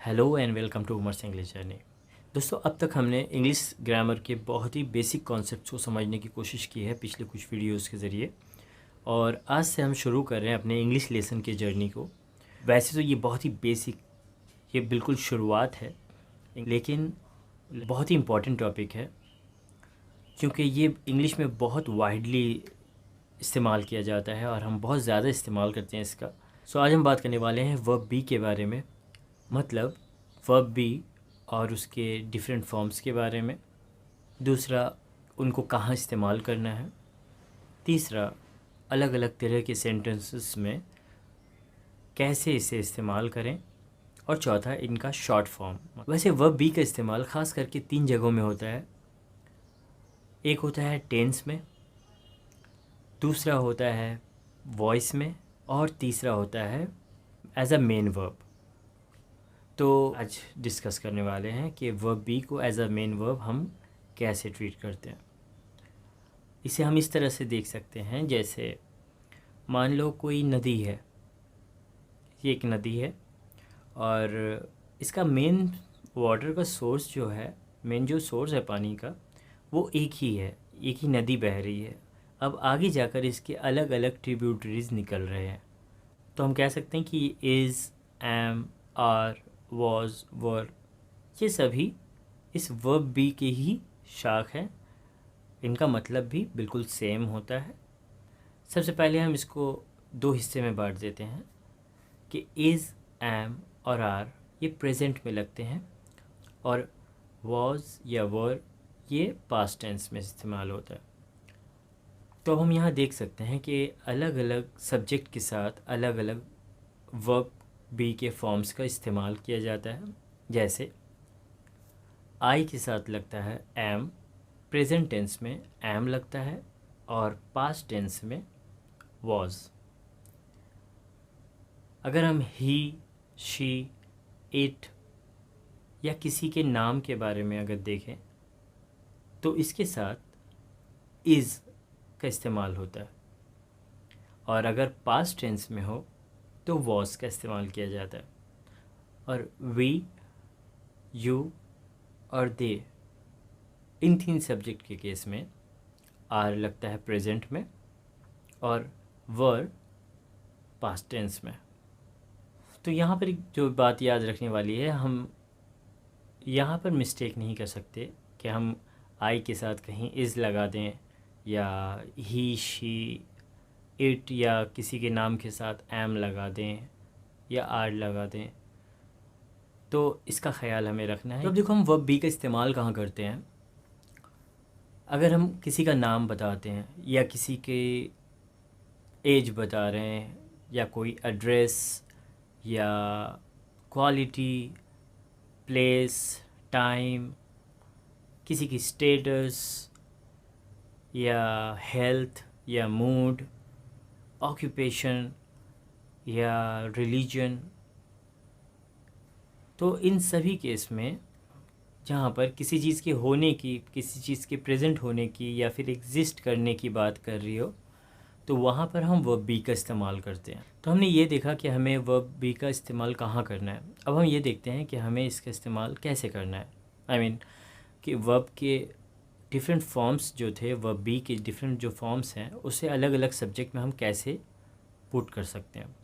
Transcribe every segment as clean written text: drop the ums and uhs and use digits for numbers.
Hello and welcome to Umar's English journey. दोस्तों, अब तक हमने इंग्लिश ग्रामर के बहुत ही बेसिक कॉन्सेप्ट्स को समझने की कोशिश की है पिछले कुछ वीडियोस के ज़रिए, और आज से हम शुरू कर रहे हैं अपने इंग्लिश लेसन की जर्नी को। वैसे तो ये बहुत ही बेसिक, ये बिल्कुल शुरुआत है, लेकिन बहुत ही इम्पॉर्टेंट टॉपिक है क्योंकि ये इंग्लिश में बहुत वाइडली इस्तेमाल किया जाता है और हम बहुत ज़्यादा इस्तेमाल करते हैं इसका। आज हम बात करने वाले हैं वर्ब बी के बारे में, मतलब वर्ब बी और उसके डिफरेंट फॉर्म्स के बारे में। दूसरा, उनको कहाँ इस्तेमाल करना है। तीसरा, अलग अलग तरह के सेंटेंसेस में कैसे इसे इस्तेमाल करें। और चौथा, इनका शॉर्ट फॉर्म। वैसे वर्ब बी का इस्तेमाल ख़ास करके 3 जगहों में होता है। एक होता है टेंस में, दूसरा होता है वॉइस में, और तीसरा होता है एज अ मेन वर्ब। तो आज डिस्कस करने वाले हैं कि वर्ब बी को एज अ मेन वर्ब हम कैसे ट्रीट करते हैं। इसे हम इस तरह से देख सकते हैं, जैसे मान लो कोई नदी है, ये एक नदी है और इसका मेन वाटर का सोर्स जो है, मेन जो सोर्स है पानी का, वो एक ही है, एक ही नदी बह रही है। अब आगे जाकर इसके अलग अलग ट्रिब्यूटरीज निकल रहे हैं, तो हम कह सकते हैं कि इज़, एम, आर, वॉज, वर, ये सभी इस वर्ब बी के ही शाख हैं। इनका मतलब भी बिल्कुल सेम होता है। सबसे पहले हम इसको 2 हिस्से में बांट देते हैं कि इज़, एम और आर ये प्रेजेंट में लगते हैं, और वॉज या वर ये पास्ट टेंस में इस्तेमाल होता है। तो हम यहाँ देख सकते हैं कि अलग अलग सब्जेक्ट के साथ अलग अलग वर्ब बी के फॉर्म्स का इस्तेमाल किया जाता है। जैसे आई के साथ लगता है एम, प्रेजेंट टेंस में एम लगता है, और पास्ट टेंस में वॉज। अगर हम ही, शी, इट या किसी के नाम के बारे में अगर देखें तो इसके साथ इज़ का इस्तेमाल होता है, और अगर पास्ट टेंस में हो तो वॉज का इस्तेमाल किया जाता है। और वी, यू और दे, इन 3 सब्जेक्ट के केस में आर लगता है प्रेजेंट में, और वर पास्ट टेंस में। तो यहाँ पर एक जो बात याद रखने वाली है, हम यहाँ पर मिस्टेक नहीं कर सकते कि हम आई के साथ कहीं इज़ लगा दें, या ही, शी, इट या किसी के नाम के साथ एम लगा दें या आर लगा दें। तो इसका ख्याल हमें रखना है। तो अब देखो, हम वर्ब बी का इस्तेमाल कहाँ करते हैं। अगर हम किसी का नाम बताते हैं, या किसी के एज बता रहे हैं, या कोई एड्रेस, या क्वालिटी, प्लेस, टाइम, किसी की स्टेटस, या हेल्थ, या मूड, ऑक्यूपेशन, या रिलीजन, तो इन सभी केस में जहाँ पर किसी चीज़ के होने की, किसी चीज़ के प्रेजेंट होने की, या फिर एग्जिस्ट करने की बात कर रही हो, तो वहाँ पर हम वर्ब बी का इस्तेमाल करते हैं। तो हमने ये देखा कि हमें वर्ब बी का इस्तेमाल कहाँ करना है। अब हम ये देखते हैं कि हमें इसका इस्तेमाल कैसे करना है। आई मीन कि वर्ब के डिफरेंट फॉर्म्स जो थे, वर्ब बी के डिफरेंट जो फॉर्म्स हैं, उसे अलग अलग सब्जेक्ट में हम कैसे पुट कर सकते हैं।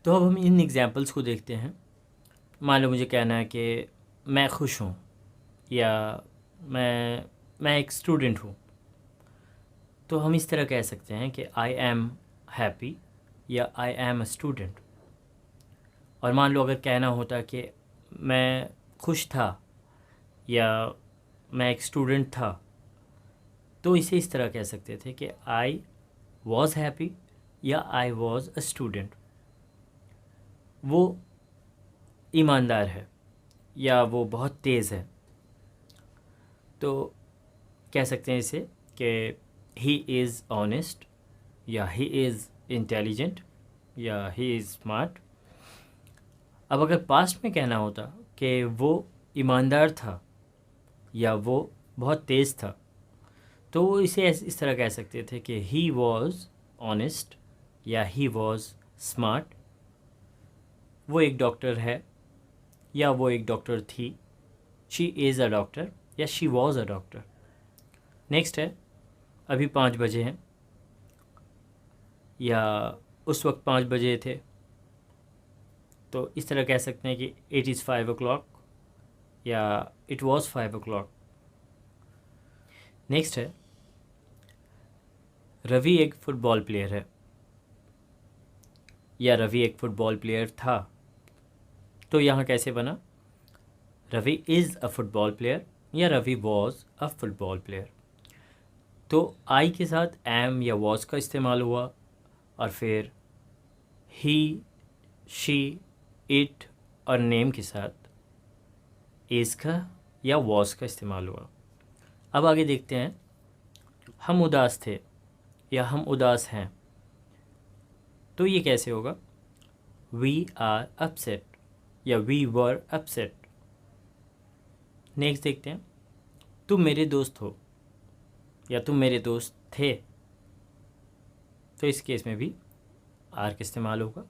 तो अब हम इन एग्जांपल्स को देखते हैं। मान लो मुझे कहना है कि मैं खुश हूँ, या मैं एक स्टूडेंट हूँ, तो हम इस तरह कह सकते हैं कि आई एम हैप्पी, या आई एम अ स्टूडेंट। और मान लो अगर कहना होता कि मैं खुश था, या मैं एक स्टूडेंट था, तो इसे इस तरह कह सकते थे कि आई वॉज़ हैप्पी, या आई वॉज़ अ स्टूडेंट। वो ईमानदार है, या वो बहुत तेज़ है, तो कह सकते हैं इसे कि ही इज़ ऑनेस्ट, या ही इज़ इंटेलिजेंट, या ही इज़ स्मार्ट। अब अगर पास्ट में कहना होता कि वो ईमानदार था, या वो बहुत तेज़ था, तो इसे इस तरह कह सकते थे कि ही वॉज़ ऑनेस्ट, या ही वॉज़ स्मार्ट। वो एक डॉक्टर है, या वो एक डॉक्टर थी, शी इज़ अ डॉक्टर या she was a doctor. Next है अभी 5 बजे हैं, या उस वक्त 5 बजे थे, तो इस तरह कह सकते हैं कि इट इज़ 5 o'clock या इट वॉज़ 5 o'clock। नेक्स्ट है रवि एक फ़ुटबॉल प्लेयर है, या रवि एक फ़ुटबॉल प्लेयर था। तो यहाँ कैसे बना, Ravi is a football player या Ravi was a football player. तो आई के साथ एम या वॉज का इस्तेमाल हुआ, और फिर ही, शी, इट और नेम के साथ इज़ का या वॉज का इस्तेमाल हुआ। अब आगे देखते हैं, हम उदास थे या हम उदास हैं, तो ये कैसे होगा, वी आर अपसेट या वी वर अपसेट। नेक्स्ट देखते हैं, तुम मेरे दोस्त हो या तुम मेरे दोस्त थे, तो इस केस में भी आर का इस्तेमाल होगा,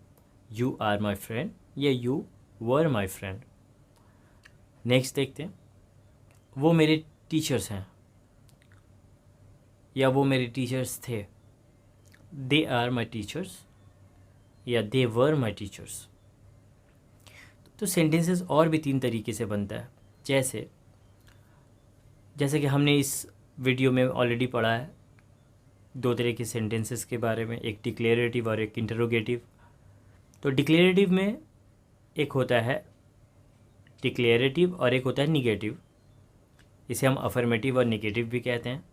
यू आर माई फ्रेंड या you were my friend. Next देखते हैं, वो मेरे टीचर्स हैं या वो मेरे टीचर्स थे, दे आर माई टीचर्स या दे वर माई टीचर्स। तो सेंटेंसेस और भी 3 तरीके से बनता है, जैसे कि हमने इस वीडियो में ऑलरेडी पढ़ा है 2 तरह के सेंटेंसेस के बारे में, एक डिक्लेरेटिव और एक इंटरोगेटिव। तो डिक्लेरेटिव में एक होता है डिक्लेरेटिव और एक होता है निगेटिव, इसे हम अफर्मेटिव और निगेटिव भी कहते हैं।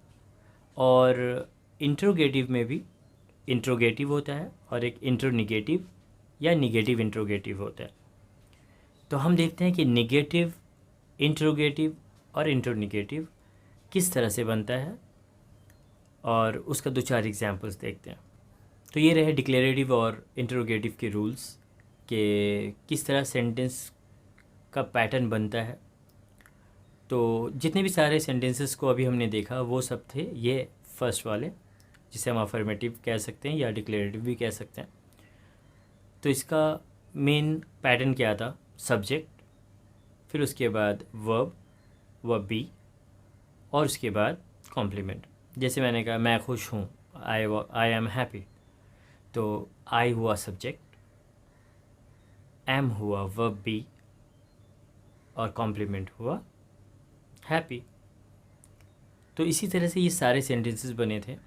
और इंट्रोगेटिव में भी इंट्रोगेटिव होता है और एक इंट्रोनिगेटिव या निगेटिव इंट्रोगेटिव होता है। तो हम देखते हैं कि निगेटिव, इंट्रोगेटिव और इंट्रोनिगेटिव किस तरह से बनता है, और उसका 2-4 एग्जांपल्स देखते हैं। तो ये रहे डिक्लेरेटिव और इंट्रोगेटिव के रूल्स कि किस तरह सेंटेंस का पैटर्न बनता है। तो जितने भी सारे सेंटेंसेस को अभी हमने देखा वो सब थे ये फर्स्ट वाले, जिसे हम अफर्मेटिव कह सकते हैं या डिक्लेरेटिव भी कह सकते हैं। तो इसका मेन पैटर्न क्या था, सब्जेक्ट, फिर उसके बाद वर्ब, वर्ब बी, और उसके बाद कॉम्प्लीमेंट। जैसे मैंने कहा मैं खुश हूँ, आई एम हैप्पी, तो आई हुआ सब्जेक्ट, एम हुआ वर्ब बी और कॉम्प्लीमेंट हुआ हैप्पी। तो इसी तरह से ये सारे सेंटेंसेस बने थे।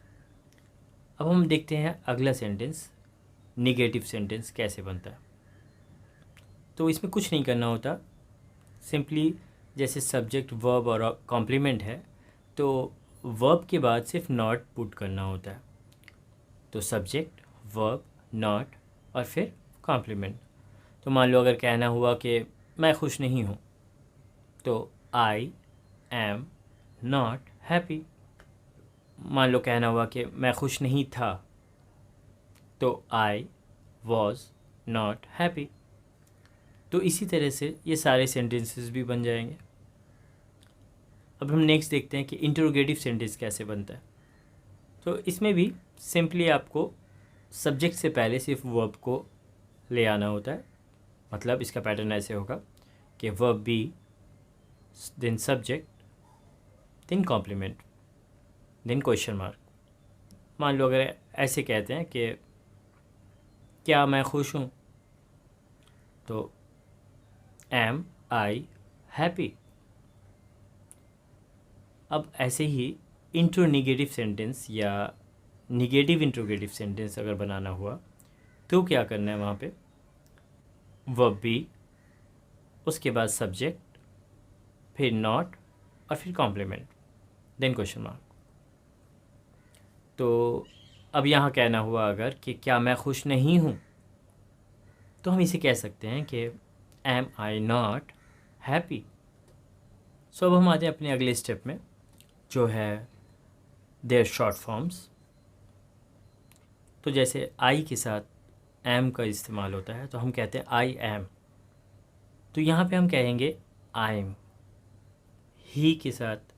अब हम देखते हैं अगला सेंटेंस, निगेटिव सेंटेंस कैसे बनता है। तो इसमें कुछ नहीं करना होता, सिंपली जैसे सब्जेक्ट, वर्ब और कॉम्प्लीमेंट है, तो वर्ब के बाद सिर्फ नॉट पुट करना होता है। तो सब्जेक्ट, वर्ब, नॉट और फिर कॉम्प्लीमेंट। तो मान लो अगर कहना हुआ कि मैं खुश नहीं हूँ, तो आई एम नॉट हैप्पी। मान लो कहना हुआ कि मैं खुश नहीं था, तो आई वॉज नॉट हैप्पी। तो इसी तरह से ये सारे सेंटेंसेस भी बन जाएंगे। अब हम नेक्स्ट देखते हैं कि इंटरोगेटिव सेंटेंस कैसे बनता है। तो इसमें भी सिंपली आपको सब्जेक्ट से पहले सिर्फ वर्ब को ले आना होता है। मतलब इसका पैटर्न ऐसे होगा कि verb be, then subject, then complement, then question mark. मान लो अगर ऐसे कहते हैं कि क्या मैं खुश हूँ, तो एम आई हैप्पी। अब ऐसे ही इंट्रोनिगेटिव सेंटेंस या निगेटिव इंट्रोगेटिव सेंटेंस अगर बनाना हुआ, तो क्या करना है, वहाँ पे वर्ब बी, उसके बाद सब्जेक्ट, फिर नॉट और फिर कॉम्प्लीमेंट, देन क्वेश्चन मार्क। तो अब यहाँ कहना हुआ अगर कि क्या मैं खुश नहीं हूँ, तो हम इसे कह सकते हैं कि एम आई नॉट हैप्पी। सो अब हम आते हैं अपने अगले स्टेप में, जो है देयर शॉर्ट फॉर्म्स। तो जैसे आई के साथ एम का इस्तेमाल होता है, तो हम कहते हैं आई एम। तो यहाँ पे हम कहेंगे आई एम। ही के साथ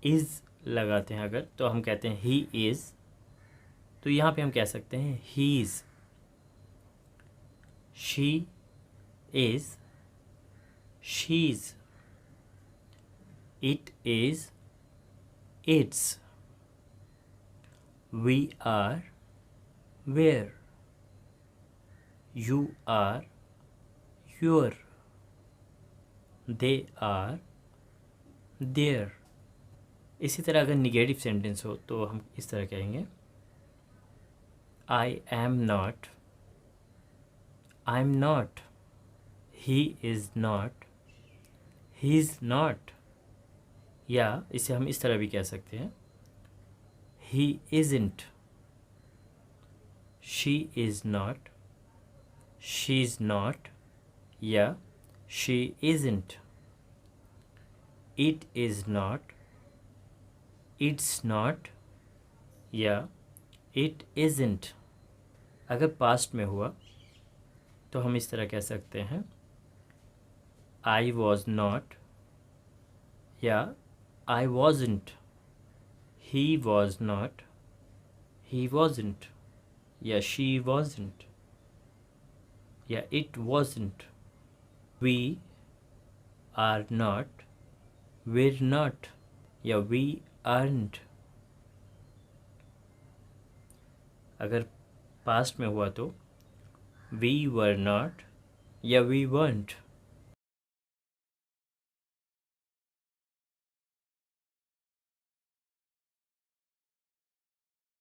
इज़ लगाते हैं अगर, तो हम कहते हैं ही इज़। तो यहाँ पे हम कह सकते हैं he is, she is, she's, it is, its, we are, where, you are, your, they are, their। इसी तरह अगर निगेटिव सेंटेंस हो तो हम इस तरह कहेंगे I am not, I am not, he is not, he is not. या इसे हम इस तरह भी कह सकते हैं he isn't, she is not, she is not, या she isn't, it is not, it's not, या इट इज़न्ट। अगर पास्ट में हुआ तो हम इस तरह कह सकते हैं आई वॉज नॉट, या I wasn't, he was not, he wasn't, या शी वॉजंट, या it wasn't, we are not, we're not, या we aren't। अगर पास्ट में हुआ तो we were not, या we weren't,